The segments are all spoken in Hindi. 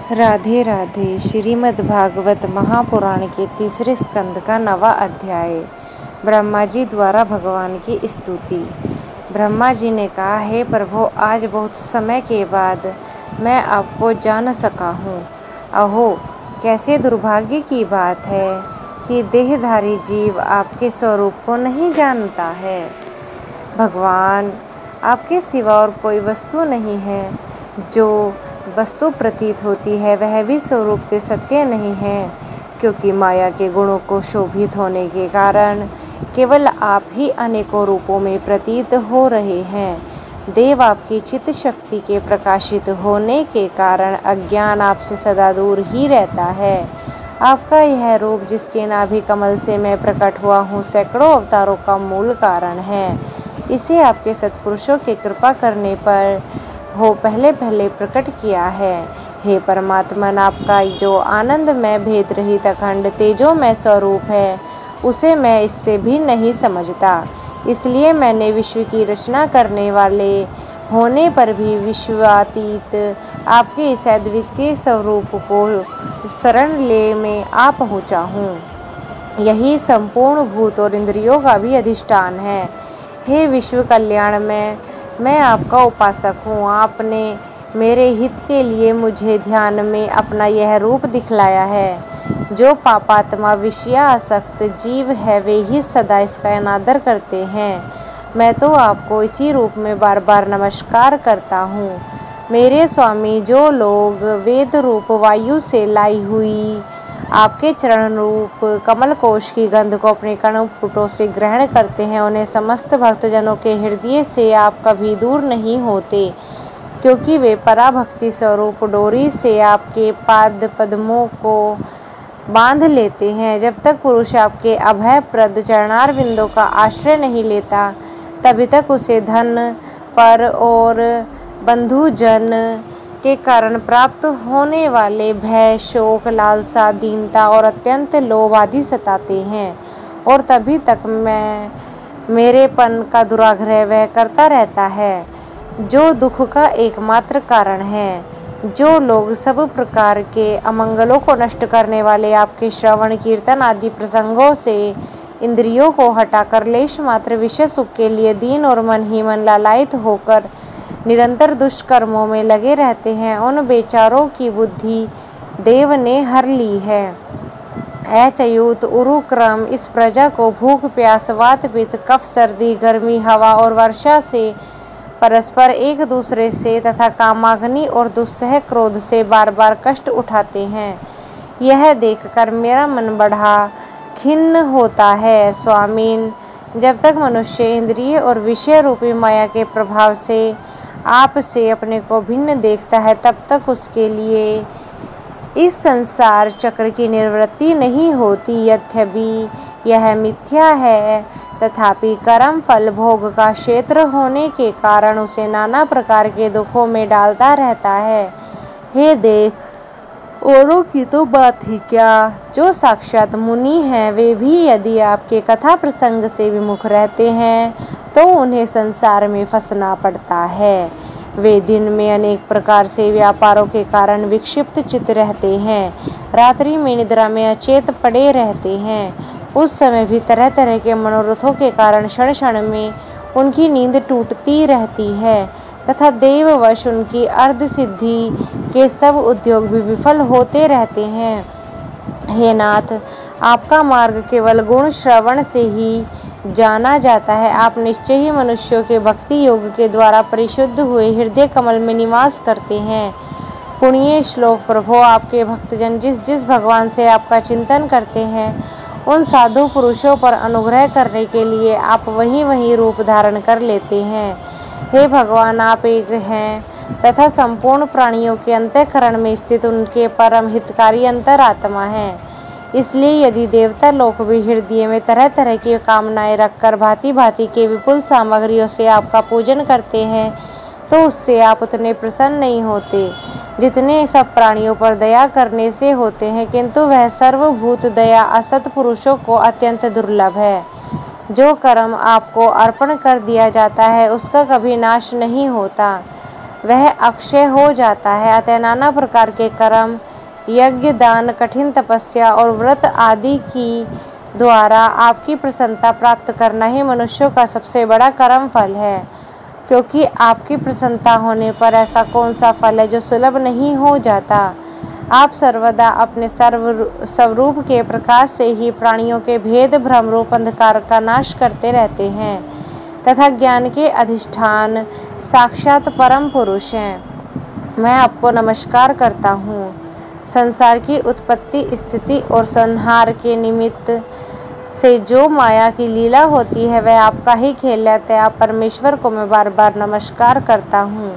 राधे राधे। श्रीमद् भागवत महापुराण के तीसरे स्कंद का 9वां अध्याय। ब्रह्मा जी द्वारा भगवान की स्तुति। ब्रह्मा जी ने कहा, हे प्रभु, आज बहुत समय के बाद मैं आपको जान सका हूँ। अहो, कैसे दुर्भाग्य की बात है कि देहधारी जीव आपके स्वरूप को नहीं जानता है। भगवान, आपके सिवा और कोई वस्तु नहीं है। जो वस्तु प्रतीत होती है वह भी स्वरूप से सत्य नहीं है, क्योंकि माया के गुणों को शोभित होने के कारण केवल आप ही अनेकों रूपों में प्रतीत हो रहे हैं। देव आपकी चित्त शक्ति के प्रकाशित होने के कारण अज्ञान आपसे सदा दूर ही रहता है। आपका यह रूप, जिसके नाभि कमल से मैं प्रकट हुआ हूँ, सैकड़ों अवतारों का मूल कारण है। इसे आपके सत्पुरुषों के कृपा करने पर पहले प्रकट किया है। हे परमात्मन, आपका जो आनंदमय भेद रहित अखंड तेजोमय स्वरूप है, उसे मैं इससे भी नहीं समझता। इसलिए मैंने विश्व की रचना करने वाले होने पर भी विश्वातीत आपके इस अद्वितीय स्वरूप को शरण ले में आ पहुँचा हूँ। यही संपूर्ण भूत और इंद्रियों का भी अधिष्ठान है। हे विश्व कल्याण में मैं आपका उपासक हूँ। आपने मेरे हित के लिए मुझे ध्यान में अपना यह रूप दिखलाया है। जो पापात्मा विषयासक्त जीव है, वे ही सदा इसका अनादर करते हैं। मैं तो आपको इसी रूप में बार बार नमस्कार करता हूँ। मेरे स्वामी, जो लोग वेद रूप वायु से लाई हुई आपके चरण रूप कमल कोश की गंध को अपने कर्णपुटों से ग्रहण करते हैं, उन्हें समस्त भक्तजनों के हृदय से आप कभी दूर नहीं होते, क्योंकि वे पराभक्ति स्वरूप डोरी से आपके पाद पद्मों को बांध लेते हैं। जब तक पुरुष आपके अभयप्रद चरणारविंदों का आश्रय नहीं लेता, तभी तक उसे धन पर और बंधुजन के कारण प्राप्त होने वाले भय, शोक, लालसा, दीनता और अत्यंत लोभ आदि सताते हैं, और तभी तक मेरेपन का दुराग्रह वह करता रहता है, जो दुख का एकमात्र कारण है। जो लोग सब प्रकार के अमंगलों को नष्ट करने वाले आपके श्रवण, कीर्तन आदि प्रसंगों से इंद्रियों को हटाकर लेश मात्र विषय सुख के लिए दीन और मन ही मन लालायित होकर निरंतर दुष्कर्मों में लगे रहते हैं, उन बेचारों की बुद्धि देव ने हर ली है। अच्युत उरुक्रम, इस प्रजा को भूख, प्यास, वात, पित्त, कफ, सर्दी, गर्मी, हवा और वर्षा से, परस्पर एक दूसरे से तथा कामाग्नि और दुस्सह क्रोध से बार बार कष्ट उठाते हैं। यह देखकर मेरा मन बड़ा खिन्न होता है। स्वामीन, जब तक मनुष्य इंद्रिय और विषय रूपी माया के प्रभाव से आपसे अपने को भिन्न देखता है, तब तक उसके लिए इस संसार चक्र की निवृत्ति नहीं होती। यद्यपि यह मिथ्या है, तथापि कर्म फल भोग का क्षेत्र होने के कारण उसे नाना प्रकार के दुखों में डालता रहता है। हे देव, औरों की तो बात ही क्या, जो साक्षात मुनि हैं, वे भी यदि आपके कथा प्रसंग से विमुख रहते हैं, तो उन्हें संसार में फंसना पड़ता है। वे दिन में अनेक प्रकार से व्यापारों के कारण विक्षिप्त चित्त रहते हैं, रात्रि में निद्रा में अचेत पड़े रहते हैं। उस समय भी तरह तरह के मनोरथों के कारण क्षण क्षण में उनकी नींद टूटती रहती है, तथा देववश उनकी अर्ध सिद्धि के सब उद्योग भी विफल होते रहते हैं। हे नाथ, आपका मार्ग केवल गुण श्रवण से ही जाना जाता है। आप निश्चय ही मनुष्यों के भक्ति योग के द्वारा परिशुद्ध हुए हृदय कमल में निवास करते हैं। पुण्य श्लोक प्रभो, आपके भक्तजन जिस जिस भगवान से आपका चिंतन करते हैं, उन साधु पुरुषों पर अनुग्रह करने के लिए आप वही रूप धारण कर लेते हैं। हे भगवान, आप एक हैं तथा संपूर्ण प्राणियों के अंतःकरण में स्थित उनके परम हितकारी अंतरात्मा हैं। इसलिए यदि देवता लोक भी हृदय में तरह तरह की कामनाएं रखकर भांति भांति के विपुल सामग्रियों से आपका पूजन करते हैं, तो उससे आप उतने प्रसन्न नहीं होते जितने सब प्राणियों पर दया करने से होते हैं, किंतु वह सर्वभूत दया असत पुरुषों को अत्यंत दुर्लभ है। जो कर्म आपको अर्पण कर दिया जाता है, उसका कभी नाश नहीं होता। वह अक्षय हो जाता है। अतः नाना प्रकार के कर्म, यज्ञ, दान, कठिन तपस्या और व्रत आदि की द्वारा आपकी प्रसन्नता प्राप्त करना ही मनुष्यों का सबसे बड़ा कर्म फल है, क्योंकि आपकी प्रसन्नता होने पर ऐसा कौन सा फल है जो सुलभ नहीं हो जाता। आप सर्वदा अपने स्वरूप के प्रकाश से ही प्राणियों के भेद भ्रम रूप अंधकार का नाश करते रहते हैं तथा ज्ञान के अधिष्ठान साक्षात परम पुरुष हैं। मैं आपको नमस्कार करता हूँ। संसार की उत्पत्ति, स्थिति और संहार के निमित्त से जो माया की लीला होती है वह आपका ही खेल है। आप परमेश्वर को मैं बार बार नमस्कार करता हूँ।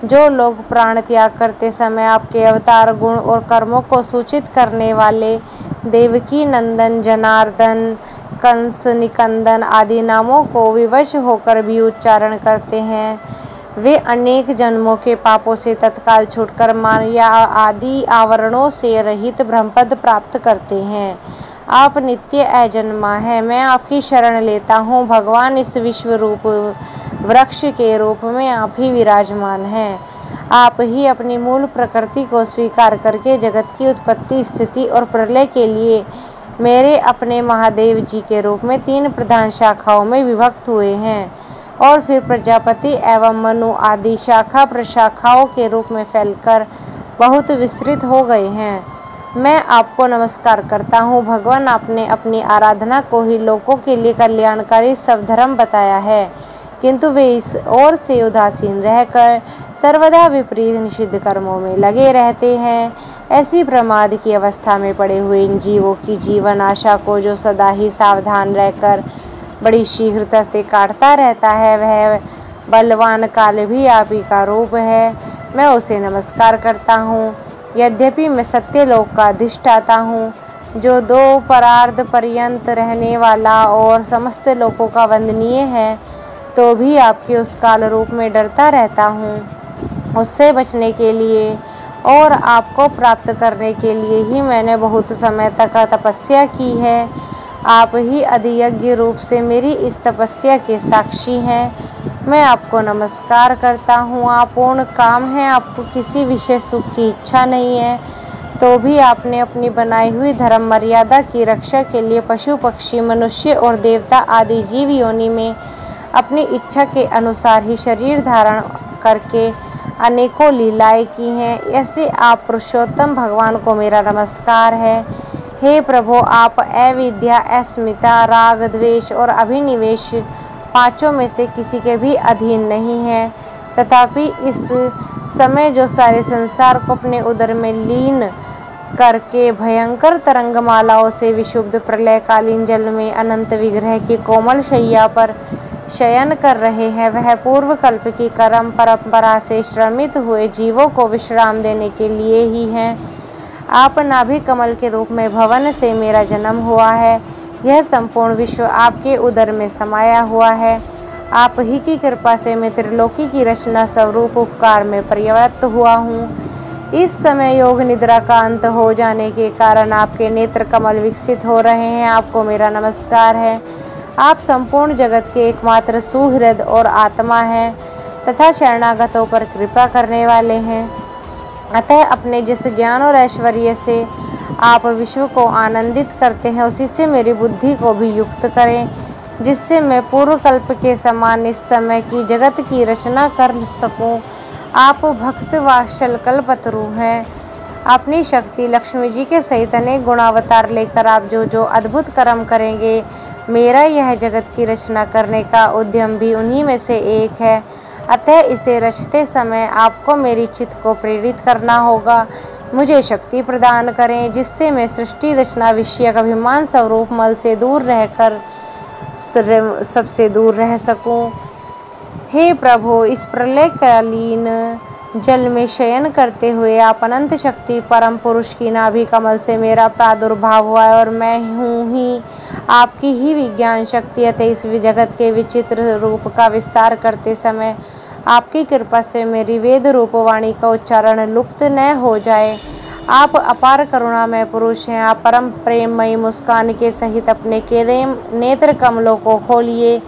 जो लोग प्राण त्याग करते समय आपके अवतार, गुण और कर्मों को सूचित करने वाले देवकी नंदन, जनार्दन, कंस, निकंदन आदि नामों को विवश होकर भी उच्चारण करते हैं, वे अनेक जन्मों के पापों से तत्काल छूटकर माया आदि आवरणों से रहित ब्रह्मपद प्राप्त करते हैं। आप नित्य अजन्मा है। मैं आपकी शरण लेता हूँ। भगवान इस विश्व रूप वृक्ष के रूप में आप ही विराजमान हैं। आप ही अपनी मूल प्रकृति को स्वीकार करके जगत की उत्पत्ति, स्थिति और प्रलय के लिए मेरे अपने महादेव जी के रूप में 3 प्रधान शाखाओं में विभक्त हुए हैं और फिर प्रजापति एवं मनु आदि शाखा प्रशाखाओं के रूप में फैलकर बहुत विस्तृत हो गए हैं। मैं आपको नमस्कार करता हूँ। भगवान, आपने अपनी आराधना को ही लोगों के लिए कल्याणकारी सब धर्म बताया है, किंतु वे इस ओर से उदासीन रहकर सर्वदा विपरीत निषिद्ध कर्मों में लगे रहते हैं। ऐसी प्रमाद की अवस्था में पड़े हुए इन जीवों की जीवन आशा को जो सदा ही सावधान रहकर बड़ी शीघ्रता से काटता रहता है, वह बलवान काल भी आप ही का रूप है। मैं उसे नमस्कार करता हूँ। यद्यपि मैं सत्यलोक का अधिष्ठाता हूँ, जो 2 परार्ध पर्यंत रहने वाला और समस्त लोकों का वंदनीय है, तो भी आपके उस काल रूप में डरता रहता हूँ। उससे बचने के लिए और आपको प्राप्त करने के लिए ही मैंने बहुत समय तक तपस्या की है। आप ही अधियज्ञ रूप से मेरी इस तपस्या के साक्षी हैं। मैं आपको नमस्कार करता हूँ। आप पूर्ण काम हैं। आपको किसी विशेष सुख की इच्छा नहीं है, तो भी आपने अपनी बनाई हुई धर्म मर्यादा की रक्षा के लिए पशु, पक्षी, मनुष्य और देवता आदि जीव योनि में अपनी इच्छा के अनुसार ही शरीर धारण करके अनेकों लीलाएं की हैं। ऐसे आप पुरुषोत्तम भगवान को मेरा नमस्कार है। हे प्रभु, आप अविद्या, अस्मिता, राग, द्वेष और अभिनिवेश 5 में से किसी के भी अधीन नहीं है। तथापि इस समय जो सारे संसार को अपने उदर में लीन करके भयंकर तरंगमालाओं से विशुद्ध प्रलयकालीन जल में अनंत विग्रह की कोमल शैया पर शयन कर रहे हैं, वह पूर्व कल्प की कर्म परंपरा से श्रमित हुए जीवों को विश्राम देने के लिए ही हैं। आप नाभि कमल के रूप में भवन से मेरा जन्म हुआ है। यह संपूर्ण विश्व आपके उदर में समाया हुआ है। आप ही की कृपा से मैं त्रिलोकी की रचना स्वरूप उपकार में प्रवृत्त हुआ हूँ। इस समय योग निद्रा का अंत हो जाने के कारण आपके नेत्र कमल विकसित हो रहे हैं। आपको मेरा नमस्कार है। आप संपूर्ण जगत के एकमात्र सुहृद और आत्मा हैं तथा शरणागतों पर कृपा करने वाले हैं। अतः अपने जिस ज्ञान और ऐश्वर्य से आप विश्व को आनंदित करते हैं, उसी से मेरी बुद्धि को भी युक्त करें, जिससे मैं पूर्व कल्प के समान इस समय की जगत की रचना कर सकूं। आप भक्त वात्सल कल्पतरु हैं। अपनी शक्ति लक्ष्मी जी के सहित अनेक गुणावतार लेकर आप जो जो अद्भुत कर्म करेंगे, मेरा यह जगत की रचना करने का उद्यम भी उन्हीं में से एक है। अतः इसे रचते समय आपको मेरी चित्त को प्रेरित करना होगा। मुझे शक्ति प्रदान करें, जिससे मैं सृष्टि रचना विषयक अभिमान स्वरूप मल से दूर रहकर सबसे दूर रह सकूं। हे प्रभु, इस प्रलयकालीन जल में शयन करते हुए आप अनंत शक्ति परम पुरुष की नाभि कमल से मेरा प्रादुर्भाव हुआ है और मैं हूँ ही आपकी ही विज्ञान शक्ति। अतः इस जगत के विचित्र रूप का विस्तार करते समय आपकी कृपा से मेरी वेद रूप वाणी का उच्चारण लुप्त न हो जाए। आप अपार करुणामय पुरुष हैं। आप परम प्रेममयी मुस्कान के सहित अपने नेत्र कमलों को खोलिए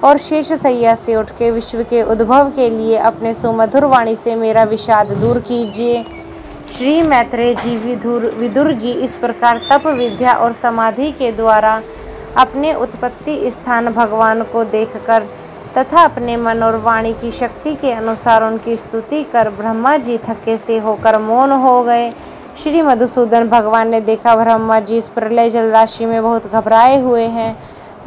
और शेष सैया से उठ के विश्व के उद्भव के लिए अपने सुमधुर वाणी से मेरा विषाद दूर कीजिए। श्री मैत्रेय जी विदुर जी इस प्रकार तप विद्या और समाधि के द्वारा अपने उत्पत्ति स्थान भगवान को देखकर तथा अपने मन और वाणी की शक्ति के अनुसार उनकी स्तुति कर ब्रह्मा जी थके से होकर मौन हो गए। श्री मधुसूदन भगवान ने देखा ब्रह्मा जी इस प्रलय जल राशि में बहुत घबराए हुए हैं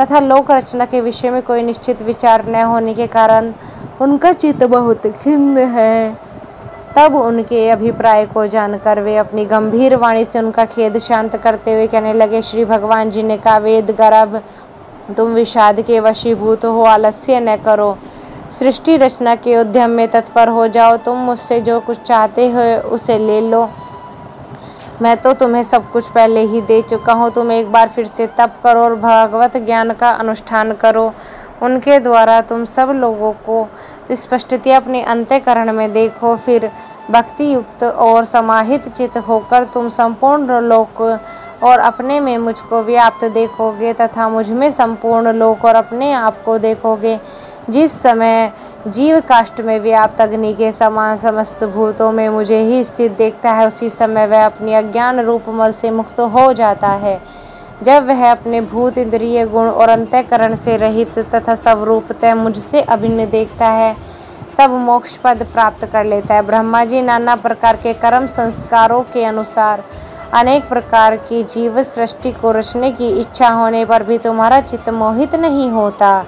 तथा लोक रचना के विषय में कोई निश्चित विचार न होने के कारण उनका चित्त बहुत खिन्न है। तब उनके अभिप्राय को जानकर वे अपनी गंभीर वाणी से उनका खेद शांत करते हुए कहने लगे। श्री भगवान जी ने कहा, वेद गर्भ तुम विषाद के वशीभूत हो, आलस्य न करो, सृष्टि रचना के उद्यम में तत्पर हो जाओ। तुम मुझसे जो कुछ चाहते हो उसे ले लो, मैं तो तुम्हें सब कुछ पहले ही दे चुका हूँ। तुम एक बार फिर से तप करो और भगवत ज्ञान का अनुष्ठान करो। उनके द्वारा तुम सब लोगों को स्पष्टतया अपने अंतःकरण में देखो। फिर भक्ति युक्त और समाहित चित्त होकर तुम संपूर्ण लोक और अपने में मुझको व्याप्त देखोगे तथा मुझ में संपूर्ण लोक और अपने आप को देखोगे। जिस समय जीव काष्ठ में व्याप्त अग्नि के समान समस्त भूतों में मुझे ही स्थित देखता है, उसी समय वह अपनी अज्ञान रूप मल से मुक्त हो जाता है। जब वह अपने भूत इंद्रिय गुण और अंतःकरण से रहित तथा स्वरूपतः मुझसे अभिन्न देखता है, तब मोक्ष पद प्राप्त कर लेता है। ब्रह्मा जी नाना प्रकार के कर्म संस्कारों के अनुसार अनेक प्रकार की जीव सृष्टि को रचने की इच्छा होने पर भी तुम्हारा चित्त मोहित नहीं होता।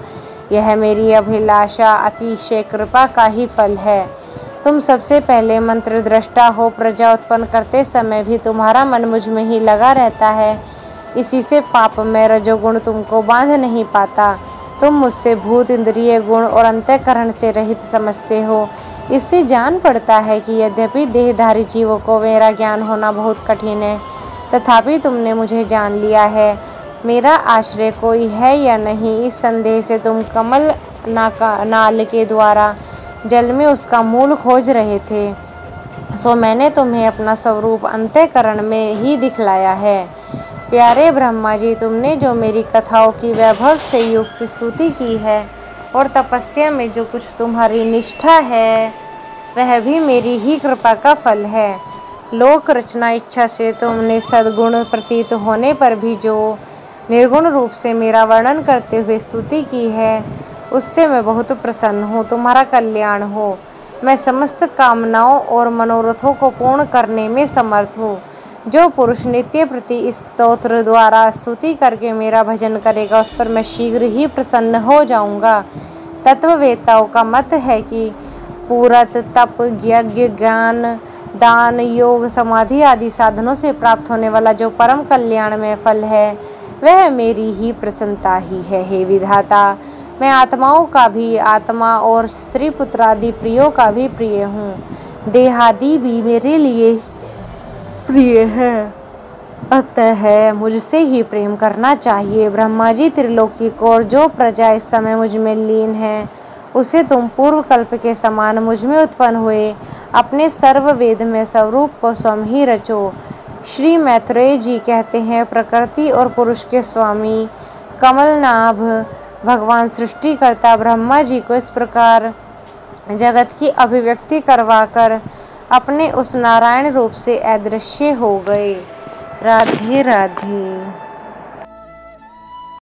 यह मेरी अभिलाषा अतिशय कृपा का ही फल है। तुम सबसे पहले मंत्र दृष्टा हो, प्रजा उत्पन्न करते समय भी तुम्हारा मन मुझ में ही लगा रहता है। इसी से पाप में रजोगुण तुमको बांध नहीं पाता। तुम मुझसे भूत इंद्रिय गुण और अंतःकरण से रहित समझते हो। इससे जान पड़ता है कि यद्यपि देहधारी जीवों को मेरा ज्ञान होना बहुत कठिन है, तथापि तुमने मुझे जान लिया है। मेरा आश्रय कोई है या नहीं, इस संदेह से तुम कमल नाल के द्वारा जल में उसका मूल खोज रहे थे, सो मैंने तुम्हें अपना स्वरूप अंतःकरण में ही दिखलाया है। प्यारे ब्रह्मा जी, तुमने जो मेरी कथाओं की वैभव से युक्त स्तुति की है और तपस्या में जो कुछ तुम्हारी निष्ठा है, वह भी मेरी ही कृपा का फल है। लोक रचना इच्छा से तुमने सद्गुण प्रतीत होने पर भी जो निर्गुण रूप से मेरा वर्णन करते हुए स्तुति की है, उससे मैं बहुत प्रसन्न हूँ। तुम्हारा कल्याण हो। मैं समस्त कामनाओं और मनोरथों को पूर्ण करने में समर्थ हूँ। जो पुरुष नित्य प्रति इस स्तोत्र द्वारा स्तुति करके मेरा भजन करेगा, उस पर मैं शीघ्र ही प्रसन्न हो जाऊंगा। तत्ववेत्ताओं का मत है कि पूरत, तप, यज्ञ, ज्ञान, दान, योग, समाधि आदि साधनों से प्राप्त होने वाला जो परम कल्याण में फल है, वह मेरी ही प्रसन्नता ही है। हे विधाता, मैं आत्माओं का भी आत्मा और स्त्री पुत्र आदि प्रियों का भी प्रिय हूँ। देहादि भी मेरे लिए प्रिय है, अतः मुझसे ही प्रेम करना चाहिए। ब्रह्मा जी, त्रिलोकी को और जो प्रजा इस समय मुझ में लीन है, उसे तुम पूर्व कल्प के समान मुझ में उत्पन्न हुए अपने सर्व वेद में स्वरूप को स्वयं ही रचो। श्री मैत्रेय जी कहते हैं, प्रकृति और पुरुष के स्वामी कमलनाभ भगवान सृष्टिकर्ता ब्रह्मा जी को इस प्रकार जगत की अभिव्यक्ति करवाकर अपने उस नारायण रूप से अदृश्य हो गए। राधे राधे।